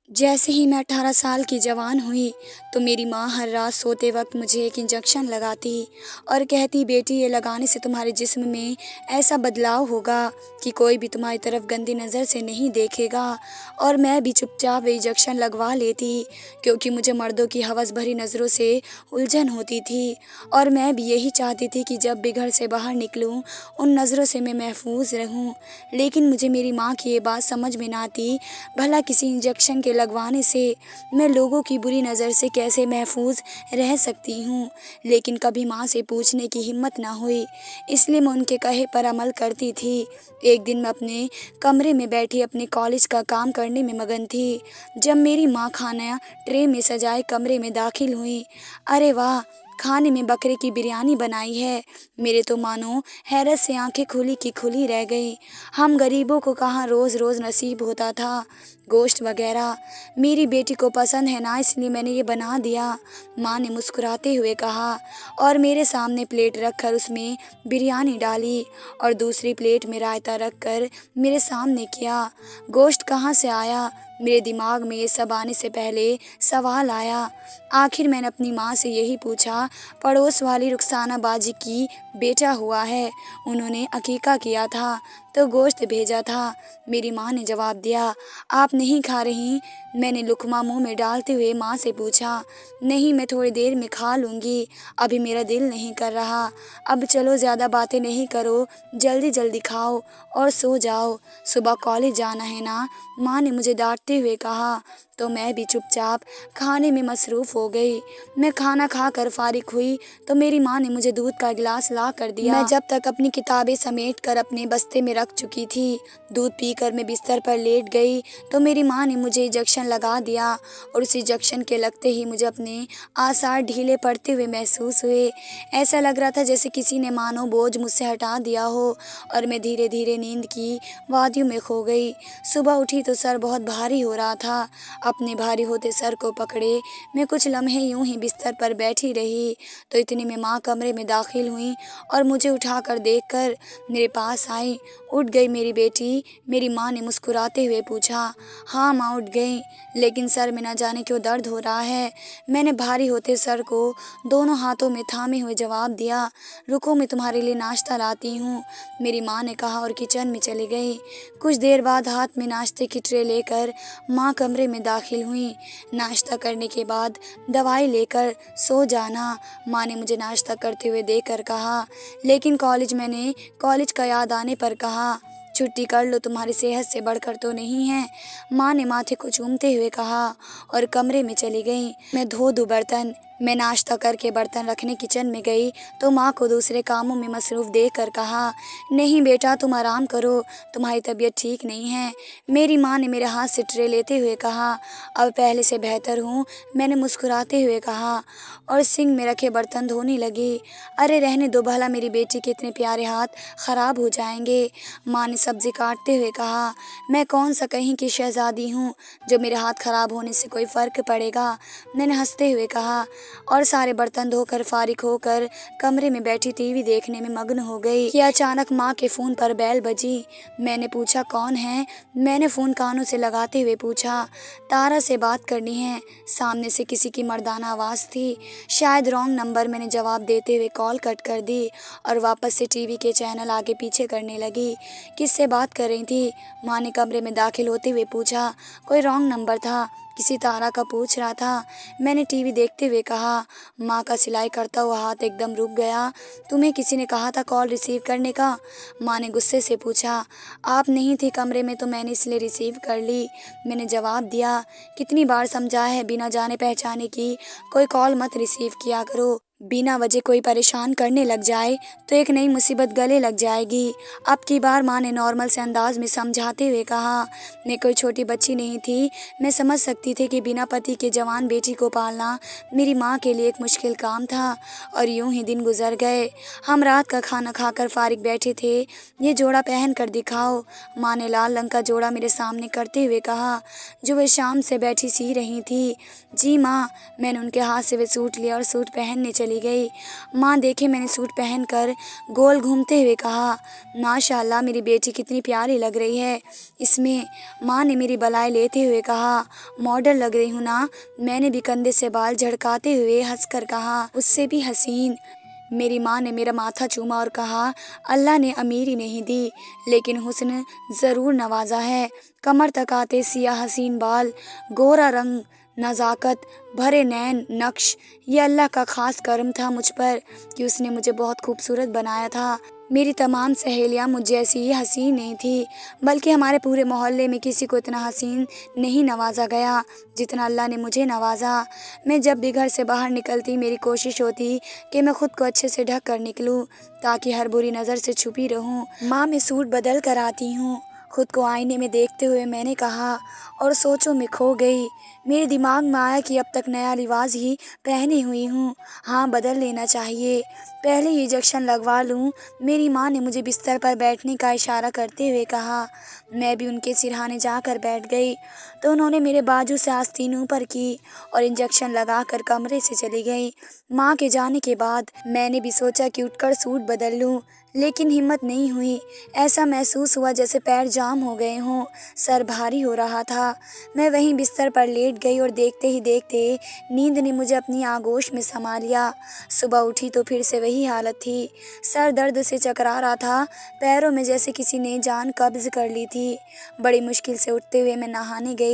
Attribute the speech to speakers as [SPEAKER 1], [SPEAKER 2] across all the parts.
[SPEAKER 1] जैसे ही मैं 18 साल की जवान हुई तो मेरी माँ हर रात सोते वक्त मुझे एक इंजेक्शन लगाती और कहती, बेटी ये लगाने से तुम्हारे जिस्म में ऐसा बदलाव होगा कि कोई भी तुम्हारी तरफ गंदी नज़र से नहीं देखेगा। और मैं भी चुपचाप वे इंजेक्शन लगवा लेती क्योंकि मुझे मर्दों की हवस भरी नज़रों से उलझन होती थी और मैं भी यही चाहती थी कि जब भी घर से बाहर निकलूं उन नज़रों से मैं महफूज रहूं। लेकिन मुझे मेरी माँ की ये बात समझ में ना आती, भला किसी इंजेक्शन के लगवाने से मैं लोगों की बुरी नज़र से कैसे महफूज रह सकती हूँ। लेकिन कभी माँ से पूछने की हिम्मत ना हुई, इसलिए मैं उनके कहे पर अमल करती थी। एक दिन मैं अपने कमरे में बैठी अपने कॉलेज का काम करने में मगन थी जब मेरी माँ खाना ट्रे में सजाए कमरे में दाखिल हुई। अरे वाह, खाने में बकरे की बिरयानी बनाई है। मेरे तो मानो हैरत से आंखें खुली की खुली रह गई। हम गरीबों को कहाँ रोज़ रोज़ नसीब होता था गोश्त वगैरह। मेरी बेटी को पसंद है ना, इसलिए मैंने ये बना दिया, माँ ने मुस्कुराते हुए कहा और मेरे सामने प्लेट रखकर उसमें बिरयानी डाली और दूसरी प्लेट में रायता रखकर मेरे सामने किया। गोश्त कहाँ से आया, मेरे दिमाग में ये सब आने से पहले सवाल आया। आखिर मैंने अपनी माँ से यही पूछा, पड़ोस वाली रुखसाना बाजी की बेटा हुआ है, उन्होंने अकीका किया था तो गोश्त भेजा था। मेरी माँ ने जवाब दिया, आप नहीं खा रही? मैंने लुकमा मुंह में डालते हुए माँ से पूछा। नहीं, मैं थोड़ी देर में खा लूँगी, अभी मेरा दिल नहीं कर रहा। अब चलो ज़्यादा बातें नहीं करो, जल्दी जल्दी खाओ और सो जाओ, सुबह कॉलेज जाना है ना, माँ ने मुझे डांटते हुए कहा। तो मैं भी चुपचाप खाने में मसरूफ़ हो गई। मैं खाना खा कर फारिग हुई तो मेरी माँ ने मुझे दूध का गिलास ला कर दिया। मैं जब तक अपनी किताबें समेट कर अपने बस्ते में रख चुकी थी, दूध पीकर मैं बिस्तर पर लेट गई तो मेरी माँ ने मुझे इंजेक्शन लगा दिया और उस इंजेक्शन के लगते ही मुझे अपने आसार ढीले पड़ते हुए महसूस हुए। ऐसा लग रहा था जैसे किसी ने मानो बोझ मुझसे हटा दिया हो और मैं धीरे धीरे नींद की वादियों में खो गई। सुबह उठी तो सर बहुत भारी हो रहा था। अपने भारी होते सर को पकड़े मैं कुछ लम्हे यूं ही बिस्तर पर बैठी रही तो इतने में माँ कमरे में दाखिल हुई और मुझे उठाकर देखकर मेरे पास आई। उठ गई मेरी बेटी? मेरी माँ ने मुस्कुराते हुए पूछा। हाँ माँ, उठ गई, लेकिन सर में न जाने क्यों दर्द हो रहा है। मैंने भारी होते सर को दोनों हाथों में थामे हुए जवाब दिया। रुको, मैं तुम्हारे लिए नाश्ता लाती हूँ, मेरी माँ ने कहा और किचन में चली गई। कुछ देर बाद हाथ में नाश्ते की ट्रे लेकर माँ कमरे में दाखिल हुई। नाश्ता करने के बाद दवाई लेकर सो जाना, माँ ने मुझे नाश्ता करते हुए देखकर कहा। लेकिन मैंने कॉलेज का याद आने पर कहा, छुट्टी कर लो, तुम्हारी सेहत से बढ़कर तो नहीं है, माँ ने माथे को चूमते हुए कहा और कमरे में चली गई। मैं धो दूँ बर्तन? मैं नाश्ता करके बर्तन रखने किचन में गई तो माँ को दूसरे कामों में मसरूफ़ देखकर कहा, नहीं बेटा, तुम आराम करो, तुम्हारी तबीयत ठीक नहीं है, मेरी माँ ने मेरे हाथ से ट्रे लेते हुए कहा। अब पहले से बेहतर हूँ, मैंने मुस्कुराते हुए कहा और सिंक में रखे बर्तन धोने लगी। अरे रहने दो, भला मेरी बेटी के इतने प्यारे हाथ ख़राब हो जाएंगे, माँ ने सब्ज़ी काटते हुए कहा। मैं कौन सा कहीं की शहज़ादी हूँ जो मेरे हाथ ख़राब होने से कोई फ़र्क पड़ेगा, मैंने हंसते हुए कहा और सारे बर्तन धोकर फारिग होकर कमरे में बैठी टीवी देखने में मग्न हो गई कि अचानक माँ के फ़ोन पर बेल बजी। मैंने पूछा, कौन है? मैंने फ़ोन कानों से लगाते हुए पूछा। तारा से बात करनी है, सामने से किसी की मर्दाना आवाज़ थी। शायद रॉन्ग नंबर, मैंने जवाब देते हुए कॉल कट कर दी और वापस से टीवी के चैनल आगे पीछे करने लगी। किससे बात कर रही थी? माँ ने कमरे में दाखिल होते हुए पूछा। कोई रॉन्ग नंबर था, किसी तारा का पूछ रहा था, मैंने टीवी देखते हुए कहा। माँ का सिलाई करता हुआ हाथ एकदम रुक गया। तुम्हें किसी ने कहा था कॉल रिसीव करने का? माँ ने गुस्से से पूछा। आप नहीं थे कमरे में तो मैंने इसलिए रिसीव कर ली, मैंने जवाब दिया। कितनी बार समझाया है, बिना जाने पहचाने की कोई कॉल मत रिसीव किया करो, बिना वजह कोई परेशान करने लग जाए तो एक नई मुसीबत गले लग जाएगी। अब की बार, माँ ने नॉर्मल से अंदाज में समझाते हुए कहा। मैं कोई छोटी बच्ची नहीं थी, मैं समझ सकती थी कि बिना पति के जवान बेटी को पालना मेरी माँ के लिए एक मुश्किल काम था। और यूं ही दिन गुजर गए। हम रात का खाना खाकर फारिग बैठे थे। ये जोड़ा पहन कर दिखाओ, माँ ने लाल रंग का जोड़ा मेरे सामने करते हुए कहा जो वे शाम से बैठी सी रही थी। जी माँ, मैंने उनके हाथ से वे सूट लिया और सूट पहनने चली चली गई। माँ देखे मैंने सूट पहनकर गोल घूमते हुए कहा, माशाल्लाह मेरी बेटी कितनी प्यारी लग रही है इसमें। माँ ने मेरी बलाई लेते हुए कहा, मॉडल लग रही हूँ ना। मैंने भी कंधे से बाल झड़काते हुए हंसकर कहा, उससे भी हसीन। मेरी माँ ने मेरा माथा चूमा और कहा, अल्लाह ने अमीरी नहीं दी लेकिन हुस्न ज़रूर नवाजा है। कमर तक आते सियाह हसीन बाल, गोरा रंग, नज़ाकत भरे नैन नक्श, ये अल्लाह का ख़ास करम था मुझ पर कि उसने मुझे बहुत खूबसूरत बनाया था। मेरी तमाम सहेलियाँ मुझ जैसी ही हसीन नहीं थी, बल्कि हमारे पूरे मोहल्ले में किसी को इतना हसीन नहीं नवाजा गया जितना अल्लाह ने मुझे नवाजा। मैं जब भी घर से बाहर निकलती मेरी कोशिश होती कि मैं खुद को अच्छे से ढक कर निकलूं ताकि हर बुरी नज़र से छुपी रहूं। माँ मैं सूट बदल कर आती हूँ। खुद को आईने में देखते हुए मैंने कहा और सोचों में खो गई। मेरे दिमाग में आया कि अब तक नया लिबास ही पहनी हुई हूँ, हाँ बदल लेना चाहिए, पहले ही इंजेक्शन लगवा लूँ। मेरी माँ ने मुझे बिस्तर पर बैठने का इशारा करते हुए कहा। मैं भी उनके सिरहाने जाकर बैठ गई तो उन्होंने मेरे बाजू से आस्तीन ऊपर की और इंजेक्शन लगाकर कमरे से चली गई। माँ के जाने के बाद मैंने भी सोचा कि उठकर सूट बदल लूँ, लेकिन हिम्मत नहीं हुई। ऐसा महसूस हुआ जैसे पैर जाम हो गए हों, सर भारी हो रहा था। मैं वहीं बिस्तर पर लेट गई और देखते ही देखते नींद ने मुझे अपनी आगोश में समा लिया। सुबह उठी तो फिर से वही हालत थी, सर दर्द से चकरा रहा था, पैरों में जैसे किसी ने जान कब्ज कर ली थी। बड़ी मुश्किल से उठते हुए मैं नहाने गई।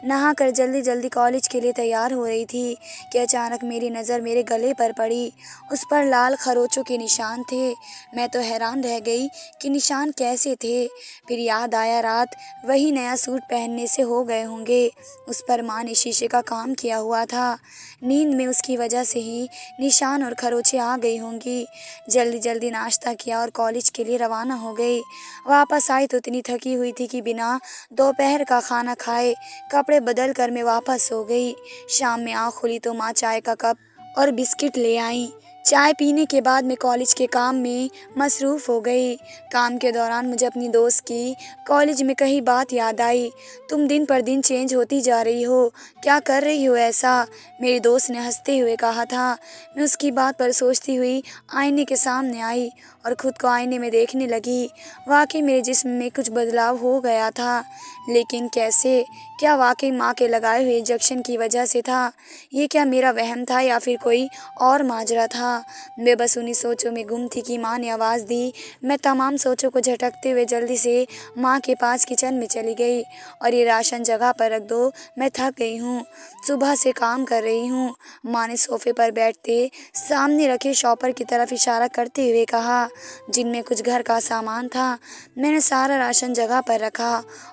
[SPEAKER 1] नहाकर जल्दी जल्दी कॉलेज के लिए तैयार हो रही थी कि अचानक मेरी नज़र मेरे गले पर पड़ी। उस पर लाल खरोचों के निशान थे। मैं तो हैरान रह गई कि निशान कैसे थे। फिर याद आया रात वही नया सूट पहनने से हो गए होंगे। उस पर माँ ने शीशे का काम किया हुआ था। नींद में उसकी वजह से ही निशान और खरोंचें आ गई होंगी। जल्दी जल्दी नाश्ता किया और कॉलेज के लिए रवाना हो गई। वापस आई तो इतनी थकी हुई थी कि बिना दोपहर का खाना खाए कपड़े बदल कर मैं वापस सो गई। शाम में आँख खुली तो माँ चाय का कप और बिस्किट ले आई। चाय पीने के बाद मैं कॉलेज के काम में मसरूफ़ हो गई। काम के दौरान मुझे अपनी दोस्त की कॉलेज में कही बात याद आई। तुम दिन पर दिन चेंज होती जा रही हो, क्या कर रही हो ऐसा? मेरी दोस्त ने हंसते हुए कहा था। मैं उसकी बात पर सोचती हुई आईने के सामने आई और खुद को आईने में देखने लगी। वाकई मेरे जिस्म में कुछ बदलाव हो गया था, लेकिन कैसे? क्या वाकई माँ के लगाए हुए इंजेक्शन की वजह से था? ये क्या मेरा वहम था या फिर कोई और माजरा था? मैं बस उन्हीं सोचों में गुम थी कि माँ ने आवाज़ दी। मैं तमाम सोचों को झटकते हुए जल्दी से माँ के पास किचन में चली गई और ये राशन जगह पर रख दो, मैं थक गई हूँ, सुबह से काम कर रही हूँ। माँ ने सोफे पर बैठते सामने रखे शॉपर की तरफ इशारा करते हुए कहा, जिनमें कुछ घर का सामान था। मैंने सारा राशन जगह पर रखा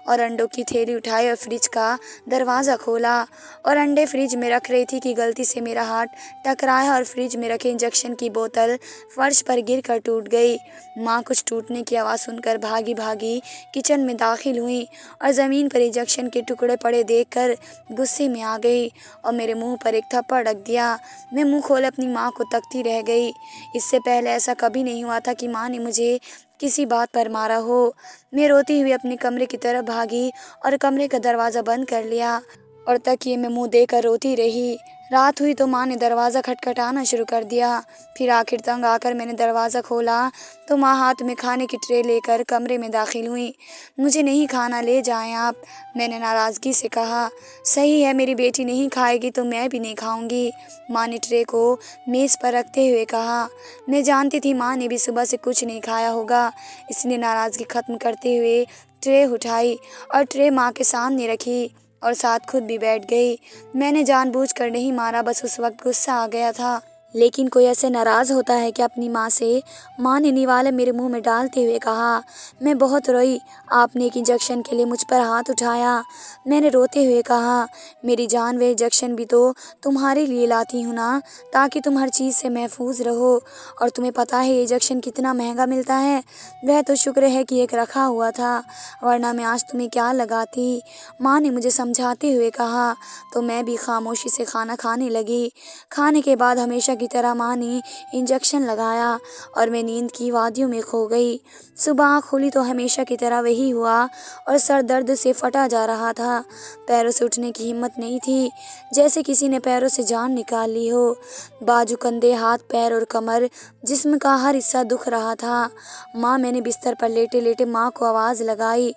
[SPEAKER 1] और अंडों की थैली उठाई और फ्रिज का दरवाज़ा खोला और अंडे फ्रिज में रख रही थी कि गलती से मेरा हाथ टकराया और फ्रिज में रखे इंजेक्शन की बोतल फर्श पर गिरकर टूट गई। माँ कुछ टूटने की आवाज़ सुनकर भागी भागी किचन में दाखिल हुई और ज़मीन पर इंजेक्शन के टुकड़े पड़े देखकर गुस्से में आ गई और मेरे मुंह पर एक थप्पड़ रख दिया। मैं मुंह खोले अपनी माँ को तकती रह गई। इससे पहले ऐसा कभी नहीं हुआ था कि माँ ने मुझे किसी बात पर मारा हो। मैं रोती हुई अपने कमरे की तरफ भागी और कमरे का दरवाज़ा बंद कर लिया और तकिए में मुंह देकर रोती रही। रात हुई तो माँ ने दरवाज़ा खटखटाना शुरू कर दिया। फिर आखिर तंग आकर मैंने दरवाज़ा खोला तो माँ हाथ में खाने की ट्रे लेकर कमरे में दाखिल हुई। मुझे नहीं खाना, ले जाएं आप, मैंने नाराज़गी से कहा। सही है, मेरी बेटी नहीं खाएगी तो मैं भी नहीं खाऊंगी, माँ ने ट्रे को मेज़ पर रखते हुए कहा। मैं जानती थी माँ ने भी सुबह से कुछ नहीं खाया होगा, इसलिए नाराज़गी ख़त्म करते हुए ट्रे उठाई और ट्रे माँ के सामने रखी और साथ खुद भी बैठ गई। मैंने जानबूझकर नहीं मारा, बस उस वक्त गुस्सा आ गया था। लेकिन कोई ऐसे नाराज़ होता है कि अपनी माँ से? माँ ने निवाले मेरे मुंह में डालते हुए कहा। मैं बहुत रोई। आपने एक इंजेक्शन के लिए मुझ पर हाथ उठाया। मैंने रोते हुए कहा, मेरी जान, वे इंजेक्शन भी तो तुम्हारे लिए लाती हूँ ना, ताकि तुम हर चीज़ से महफूज रहो। और तुम्हें पता है ये इंजेक्शन कितना महंगा मिलता है? वह तो शुक्र है कि एक रखा हुआ था, वरना मैं आज तुम्हें क्या लगाती, माँ ने मुझे समझाते हुए कहा। तो मैं भी खामोशी से खाना खाने लगी। खाने के बाद हमेशा की तरह माँ ने इंजेक्शन लगाया और मैं नींद की वादियों में खो गई। सुबह आँख खुली तो हमेशा की तरह वही हुआ और सर दर्द से फटा जा रहा था। पैरों से उठने की हिम्मत नहीं थी, जैसे किसी ने पैरों से जान निकाल ली हो। बाजू, कंधे, हाथ, पैर और कमर, जिस्म का हर हिस्सा दुख रहा था। माँ, मैंने बिस्तर पर लेटे लेटे माँ को आवाज़ लगाई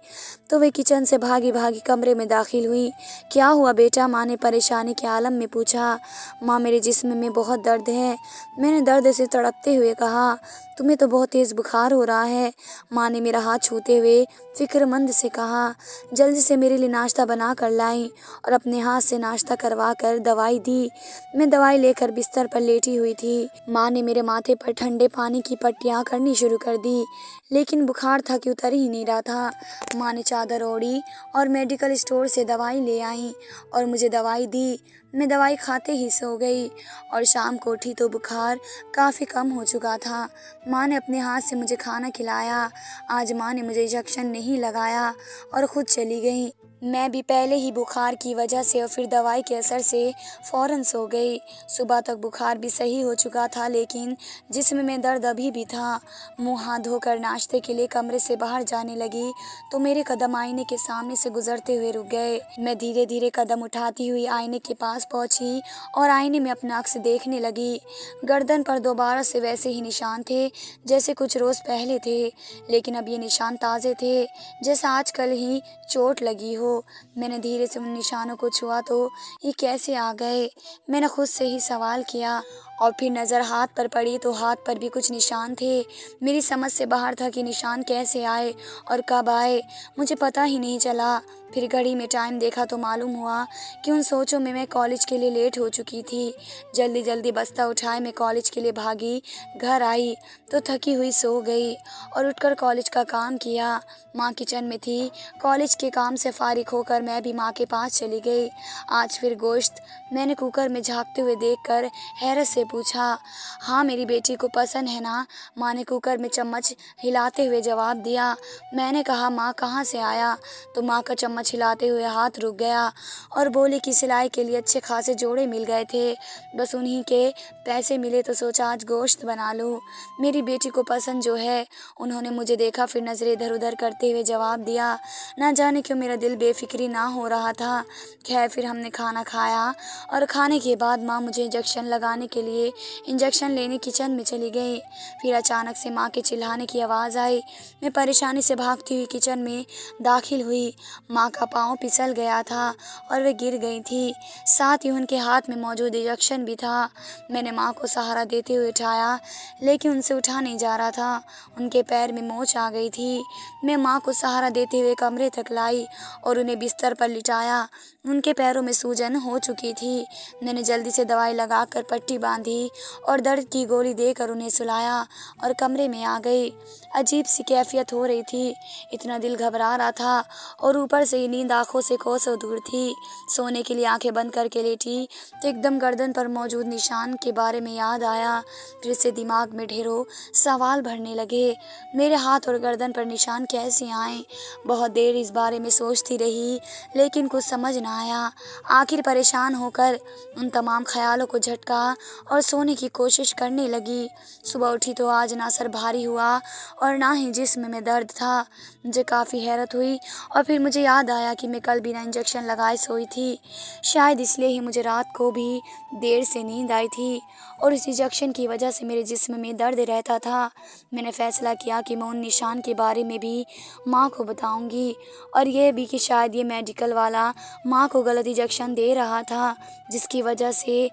[SPEAKER 1] तो वे किचन से भागी भागी कमरे में दाखिल हुई। क्या हुआ बेटा? माँ ने परेशानी के आलम में पूछा। माँ, मेरे जिस्म में बहुत दर्द है, मैंने दर्द से तड़पते हुए कहा। तुम्हें तो बहुत तेज़ बुखार हो रहा है, माँ ने मेरा हाथ छूते हुए फिक्रमंद से कहा। जल्दी से मेरे लिए नाश्ता बना कर लाई और अपने हाथ से नाश्ता करवा कर दवाई दी। मैं दवाई लेकर बिस्तर पर लेटी हुई थी। माँ ने मेरे माथे पर ठंडे पानी की पट्टियाँ करनी शुरू कर दी, लेकिन बुखार था कि उतर ही नहीं रहा था। माँ ने चादर ओढ़ी और मेडिकल स्टोर से दवाई ले आई और मुझे दवाई दी। मैं दवाई खाते ही सो गई और शाम को उठी तो बुखार काफ़ी कम हो चुका था। माँ ने अपने हाथ से मुझे खाना खिलाया। आज माँ ने मुझे इंजेक्शन नहीं लगाया और ख़ुद चली गई। मैं भी पहले ही बुखार की वजह से और फिर दवाई के असर से फ़ौरन सो गई। सुबह तक बुखार भी सही हो चुका था, लेकिन जिस्म में दर्द अभी भी था। मुँह हाथ धोकर नाश्ते के लिए कमरे से बाहर जाने लगी तो मेरे कदम आईने के सामने से गुजरते हुए रुक गए। मैं धीरे धीरे कदम उठाती हुई आईने के पास पहुंची और आईने में अपना अक्स देखने लगी। गर्दन पर दोबारा से वैसे ही निशान थे जैसे कुछ रोज़ पहले थे, लेकिन अब ये निशान ताज़े थे, जैसा आज कल ही चोट लगी हो। मैंने धीरे से उन निशानों को छुआ तो ये कैसे आ गए, मैंने खुद से ही सवाल किया। और फिर नज़र हाथ पर पड़ी तो हाथ पर भी कुछ निशान थे। मेरी समझ से बाहर था कि निशान कैसे आए और कब आए, मुझे पता ही नहीं चला। फिर घड़ी में टाइम देखा तो मालूम हुआ कि उन सोचों में मैं कॉलेज के लिए लेट हो चुकी थी। जल्दी जल्दी बस्ता उठाए मैं कॉलेज के लिए भागी। घर आई तो थकी हुई सो गई और उठकर कॉलेज का काम किया। माँ किचन में थी। कॉलेज के काम से फारिग होकर मैं भी माँ के पास चली गई। आज फिर गोश्त, मैंने कुकर में झाँकते हुए देखकर हैरत से पूछा। हाँ, मेरी बेटी को पसंद है ना? माँ ने कुकर में चम्मच हिलाते हुए जवाब दिया। मैंने कहा, माँ कहाँ से आया? तो माँ का चम्मच हिलाते हुए हाथ रुक गया और बोली कि सिलाई के लिए अच्छे खासे जोड़े मिल गए थे, बस उन्हीं के पैसे मिले तो सोचा आज गोश्त बना लूँ। मेरी बेटी को पसंद जो है। उन्होंने मुझे देखा, फिर नज़रें इधर उधर करते हुए जवाब दिया। ना जाने क्यों मेरा दिल बेफिक्री ना हो रहा था। खैर, फिर हमने खाना खाया और खाने के बाद माँ मुझे इंजेक्शन लगाने के लिए इंजेक्शन लेने किचन में चली गई। फिर अचानक से माँ के चिल्लाने की आवाज़ आई। मैं परेशानी से भागती हुई किचन में दाखिल हुई। माँ का पाँव फिसल गया था और वे गिर गई थी, साथ ही उनके हाथ में मौजूद इंजेक्शन भी था। मैंने माँ को सहारा देते हुए उठाया, लेकिन उनसे उठा नहीं जा रहा था। उनके पैर में मोच आ गई थी। मैं माँ को सहारा देते हुए कमरे तक लाई और उन्हें बिस्तर पर लिटाया। उनके पैरों में सूजन हो चुकी थी। मैंने जल्दी से दवाई लगाकर पट्टी बांधी और दर्द की गोली देकर उन्हें सुलाया और कमरे में आ गई। अजीब सी कैफियत हो रही थी, इतना दिल घबरा रहा था और ऊपर से नींद आंखों से कोसों दूर थी। सोने के लिए आंखें बंद करके लेटी तो एकदम गर्दन पर मौजूद निशान के बारे में याद आया। फिर से दिमाग में ढेरों सवाल भरने लगे। मेरे हाथ और गर्दन पर निशान कैसे आए? बहुत देर इस बारे में सोचती रही, लेकिन कुछ समझ ना आया। आखिर परेशान होकर उन तमाम ख्यालों को झटका और सोने की कोशिश करने लगी। सुबह उठी तो आज ना सर भारी हुआ और ना ही जिस्म में दर्द था। मुझे काफ़ी हैरत हुई और फिर मुझे याद आया कि मैं कल बिना इंजेक्शन लगाए सोई थी। शायद इसलिए ही मुझे रात को भी देर से नींद आई थी और इस इंजेक्शन की वजह से मेरे जिस्म में दर्द रहता था। मैंने फ़ैसला किया कि मैं उन निशान के बारे में भी माँ को बताऊंगी और यह भी कि शायद ये मेडिकल वाला माँ को गलत इंजेक्शन दे रहा था, जिसकी वजह से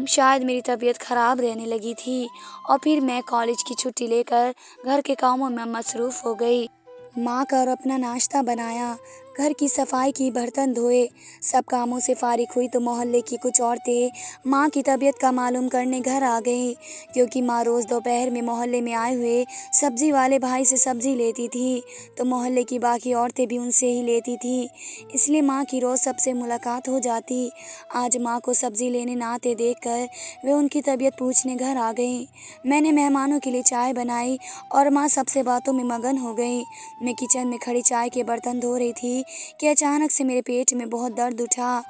[SPEAKER 1] शायद मेरी तबीयत ख़राब रहने लगी थी। और फिर मैं कॉलेज की छुट्टी लेकर घर के कामों में मसरूफ़ हो गई। माँ का और अपना नाश्ता बनाया, घर की सफाई की, बर्तन धोए। सब कामों से फारिग हुई तो मोहल्ले की कुछ औरतें माँ की तबीयत का मालूम करने घर आ गईं, क्योंकि माँ रोज़ दोपहर में मोहल्ले में आए हुए सब्ज़ी वाले भाई से सब्ज़ी लेती थी, तो मोहल्ले की बाकी औरतें भी उनसे ही लेती थी। इसलिए माँ की रोज़ सबसे मुलाकात हो जाती। आज माँ को सब्ज़ी लेने ना आते देखकर वे उनकी तबीयत पूछने घर आ गईं। मैंने मेहमानों के लिए चाय बनाई और माँ सबसे बातों में मगन हो गई। मैं किचन में खड़ी चाय के बर्तन धो रही थी कि अचानक से मेरे पेट में बहुत दर्द उठा।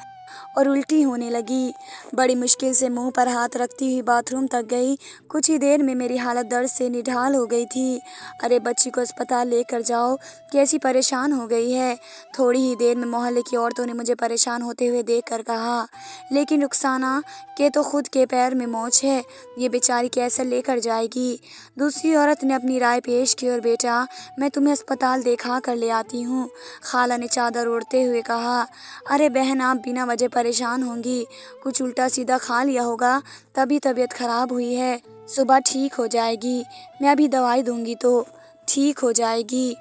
[SPEAKER 1] और उल्टी होने लगी। बड़ी मुश्किल से मुंह पर हाथ रखती हुई बाथरूम तक गई। कुछ ही देर में मेरी हालत दर्द से निढाल हो गई थी। अरे बच्ची को अस्पताल लेकर जाओ, कैसी परेशान हो गई है। थोड़ी ही देर में मोहल्ले की औरतों ने मुझे परेशान होते हुए देखकर कहा, लेकिन रुखसाना के तो खुद के पैर में मोच है, ये बेचारी कैसे लेकर जाएगी। दूसरी औरत ने अपनी राय पेश की और बेटा मैं तुम्हें अस्पताल देखा कर ले आती हूँ। खाला ने चादर ओढ़ते हुए कहा, अरे बहन आप बिना वजह परेशान होंगी, कुछ उल्टा सीधा खा लिया होगा तभी तबीयत खराब हुई है। सुबह ठीक हो जाएगी, मैं अभी दवाई दूंगी तो ठीक हो जाएगी।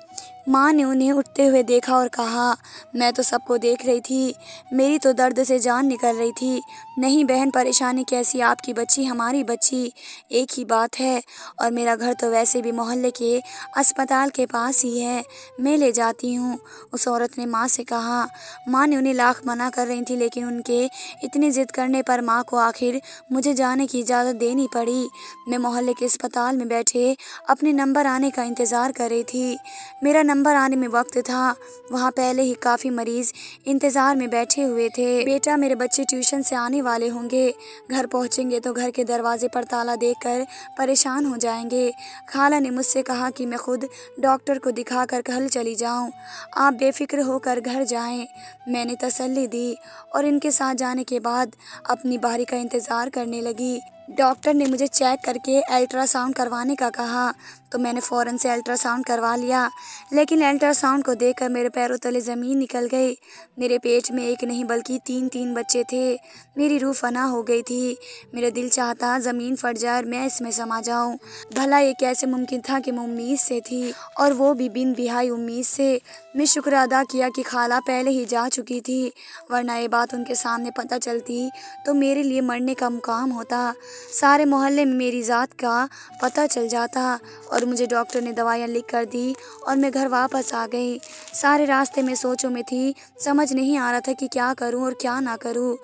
[SPEAKER 1] माँ ने उन्हें उठते हुए देखा और कहा, मैं तो सबको देख रही थी, मेरी तो दर्द से जान निकल रही थी। नहीं बहन परेशानी कैसी, आपकी बच्ची हमारी बच्ची एक ही बात है, और मेरा घर तो वैसे भी मोहल्ले के अस्पताल के पास ही है, मैं ले जाती हूँ। उस औरत ने माँ से कहा। माँ ने उन्हें लाख मना कर रही थी, लेकिन उनके इतनी जिद करने पर माँ को आखिर मुझे जाने की इजाज़त देनी पड़ी। मैं मोहल्ले के अस्पताल में बैठे अपने नंबर आने का इंतज़ार कर रही थी। मेरा नंबर आने में वक्त था, वहाँ पहले ही काफ़ी मरीज इंतज़ार में बैठे हुए थे। बेटा मेरे बच्चे ट्यूशन से आने वाले होंगे, घर पहुँचेंगे तो घर के दरवाजे पर ताला देखकर परेशान हो जाएंगे। खाला ने मुझसे कहा कि मैं खुद डॉक्टर को दिखाकर कल चली जाऊं, आप बेफिक्र होकर घर जाएं। मैंने तसल्ली दी और इनके साथ जाने के बाद अपनी बारी का इंतज़ार करने लगी। डॉक्टर ने मुझे चेक करके अल्ट्रासाउंड करवाने का कहा तो मैंने फ़ौरन से अल्ट्रासाउंड करवा लिया, लेकिन अल्ट्रासाउंड को देखकर मेरे पैरों तले ज़मीन निकल गई। मेरे पेट में एक नहीं बल्कि तीन बच्चे थे। मेरी रूह फना हो गई थी। मेरा दिल चाहता ज़मीन फट जाए और मैं इसमें समा जाऊं। भला ये कैसे मुमकिन था कि मैं उम्मीद से थी, और वो भी बिन बिहाई उम्मीद से। मैं शुक्र अदा किया कि खाला पहले ही जा चुकी थी, वरना ये बात उनके सामने पता चलती तो मेरे लिए मरने का मुकाम होता। सारे मोहल्ले में मेरी ज़ात का पता चल जाता। और मुझे डॉक्टर ने दवाइयाँ लिख कर दी और मैं घर वापस आ गई। सारे रास्ते में सोचों में थी, समझ नहीं आ रहा था कि क्या करूं और क्या ना करूं,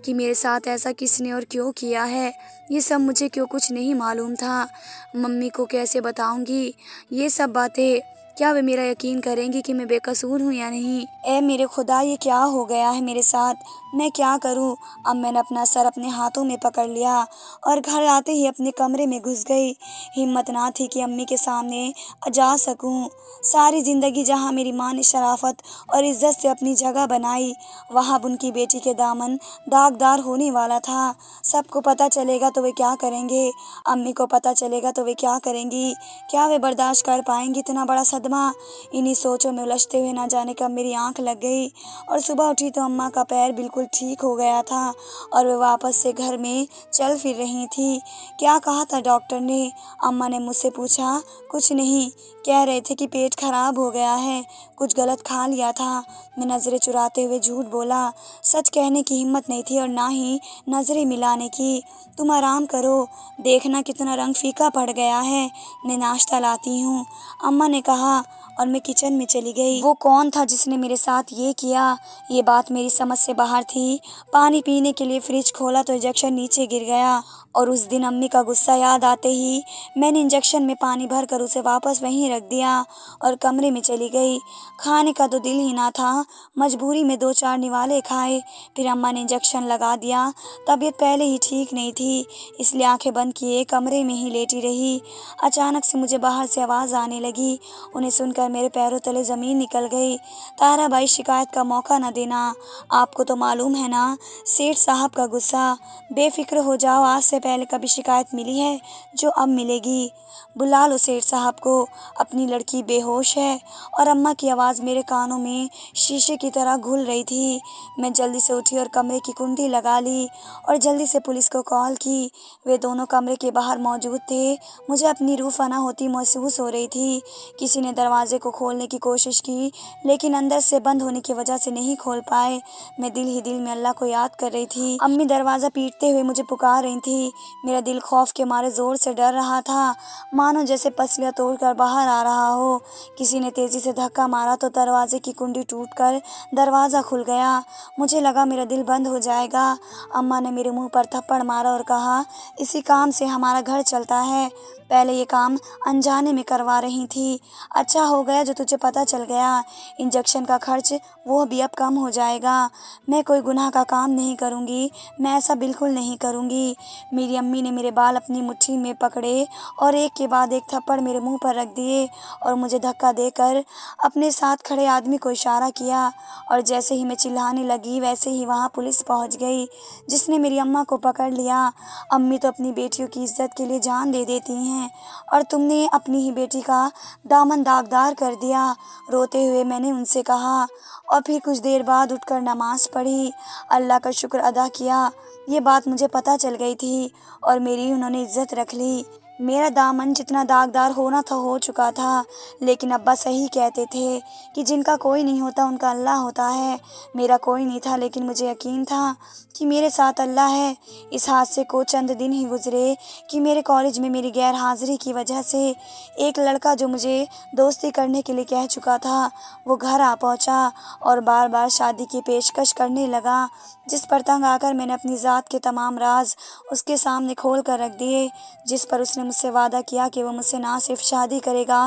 [SPEAKER 1] कि मेरे साथ ऐसा किसने और क्यों किया है। ये सब मुझे क्यों कुछ नहीं मालूम था। मम्मी को कैसे बताऊंगी ये सब बातें, क्या वे मेरा यकीन करेंगी कि मैं बेकसूर हूँ या नहीं। ए मेरे खुदा, ये क्या हो गया है मेरे साथ, मैं क्या करूँ। अब मैंने अपना सर अपने हाथों में पकड़ लिया और घर आते ही अपने कमरे में घुस गई। हिम्मत ना थी कि अम्मी के सामने जा सकूँ। सारी ज़िंदगी जहाँ मेरी माँ ने शराफत और इज्जत से अपनी जगह बनाई, वहाँ अब उनकी बेटी के दामन दागदार होने वाला था। सबको पता चलेगा तो वे क्या करेंगे, अम्मी को पता चलेगा तो वे क्या करेंगी। क्या वे बर्दाश्त कर पाएंगी इतना बड़ा सदमा। इन्हीं सोचों में उलझते हुए ना जाने कब मेरी आंख लग गई और सुबह उठी तो अम्मा का पैर बिल्कुल ठीक हो गया था और वे वापस से घर में चल फिर रही थी। क्या कहा था डॉक्टर ने, अम्मा ने मुझसे पूछा। कुछ नहीं, कह रहे थे कि पेट खराब हो गया है, कुछ गलत खा लिया था। मैं नज़रें चुराते हुए झूठ बोला। सच कहने की हिम्मत नहीं थी और ना ही नज़रें मिलाने की। तुम आराम करो, देखना कितना रंग फीका पड़ गया है, मैं नाश्ता लाती हूँ, अम्मा ने कहा और मैं किचन में चली गई। वो कौन था जिसने मेरे साथ ये किया, ये बात मेरी समझ से बाहर थी। पानी पीने के लिए फ्रिज खोला तो इंजेक्शन नीचे गिर गया और उस दिन अम्मी का गुस्सा याद आते ही मैंने इंजेक्शन में पानी भरकर उसे वापस वहीं रख दिया और कमरे में चली गई। खाने का तो दिल ही ना था, मजबूरी में 2-4 निवाले खाए। फिर अम्मा ने इंजेक्शन लगा दिया। तबीयत पहले ही ठीक नहीं थी, इसलिए आंखें बंद किए कमरे में ही लेटी रही। अचानक से मुझे बाहर से आवाज़ आने लगी। उन्हें सुनकर मेरे पैरों तले ज़मीन निकल गई। तारा भाई, शिकायत का मौका न देना, आपको तो मालूम है ना सेठ साहब का गुस्सा। बेफिक्र हो जाओ, आज से पहले कभी शिकायत मिली है जो अब मिलेगी। बुला लो सेठ साहब को, अपनी लड़की बेहोश है। और अम्मा की आवाज़ मेरे कानों में शीशे की तरह घुल रही थी। मैं जल्दी से उठी और कमरे की कुंडी लगा ली और जल्दी से पुलिस को कॉल की। वे दोनों कमरे के बाहर मौजूद थे। मुझे अपनी रूह फना होती महसूस हो रही थी। किसी ने दरवाजे को खोलने की कोशिश की, लेकिन अंदर से बंद होने की वजह से नहीं खोल पाए। मैं दिल ही दिल में अल्लाह को याद कर रही थी। अम्मी दरवाज़ा पीटते हुए मुझे पुकार रही थी। मेरा दिल खौफ के मारे ज़ोर से डर रहा था, मानो जैसे पसलियाँ तोड़कर बाहर आ रहा हो। किसी ने तेज़ी से धक्का मारा तो दरवाजे की कुंडी टूटकर दरवाज़ा खुल गया। मुझे लगा मेरा दिल बंद हो जाएगा। अम्मा ने मेरे मुंह पर थप्पड़ मारा और कहा, इसी काम से हमारा घर चलता है, पहले ये काम अनजाने में करवा रही थी। अच्छा हो गया जो तुझे पता चल गया। इंजेक्शन का खर्च वो भी अब कम हो जाएगा। मैं कोई गुनाह का काम नहीं करूँगी, मैं ऐसा बिल्कुल नहीं करूँगी। मेरी अम्मी ने मेरे बाल अपनी मुट्ठी में पकड़े और एक के बाद एक थप्पड़ मेरे मुँह पर रख दिए और मुझे धक्का देकर अपने साथ खड़े आदमी को इशारा किया और जैसे ही मैं चिल्लाने लगी वैसे ही वहाँ पुलिस पहुँच गई, जिसने मेरी अम्मा को पकड़ लिया। अम्मी तो अपनी बेटियों की इज़्ज़त के लिए जान दे देती हैं और तुमने अपनी ही बेटी का दामन दागदार कर दिया। रोते हुए मैंने उनसे कहा और फिर कुछ देर बाद उठकर नमाज़ पढ़ी, अल्लाह का शुक्र अदा किया। ये बात मुझे पता चल गई थी और मेरी उन्होंने इज़्ज़त रख ली। मेरा दामन जितना दागदार होना था हो चुका था, लेकिन अब्बा सही कहते थे कि जिनका कोई नहीं होता उनका अल्लाह होता है। मेरा कोई नहीं था, लेकिन मुझे यकीन था कि मेरे साथ अल्लाह है। इस हादसे को चंद दिन ही गुजरे कि मेरे कॉलेज में मेरी गैर हाज़िरी की वजह से एक लड़का जो मुझे दोस्ती करने के लिए कह चुका था, वो घर आ पहुंचा और बार बार शादी की पेशकश करने लगा, जिस पर तंग आकर मैंने अपनी ज़ात के तमाम राज उसके सामने खोल कर रख दिए। जिस पर उसने मुझसे वादा किया कि वो मुझसे ना सिर्फ शादी करेगा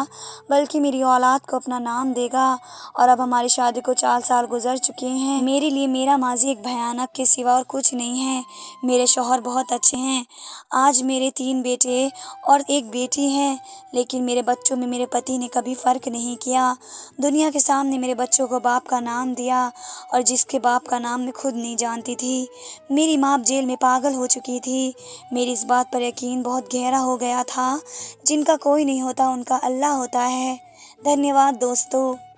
[SPEAKER 1] बल्कि मेरी औलाद को अपना नाम देगा। और अब हमारी शादी को 4 साल गुजर चुके हैं। मेरे लिए मेरा माजी एक भयानक के सिवा और कुछ नहीं है। मेरे शौहर बहुत अच्छे हैं। आज मेरे 3 बेटे और 1 बेटी है, लेकिन मेरे बच्चों में मेरे पति ने कभी फ़र्क नहीं किया। दुनिया के सामने मेरे बच्चों को बाप का नाम दिया और जिसके बाप का नाम मैं खुद नहीं जानती थी। मेरी माँ जेल में पागल हो चुकी थी। मेरी इस बात पर यकीन बहुत गहरा हो गया था, जिनका कोई नहीं होता उनका अल्लाह होता है। धन्यवाद दोस्तों।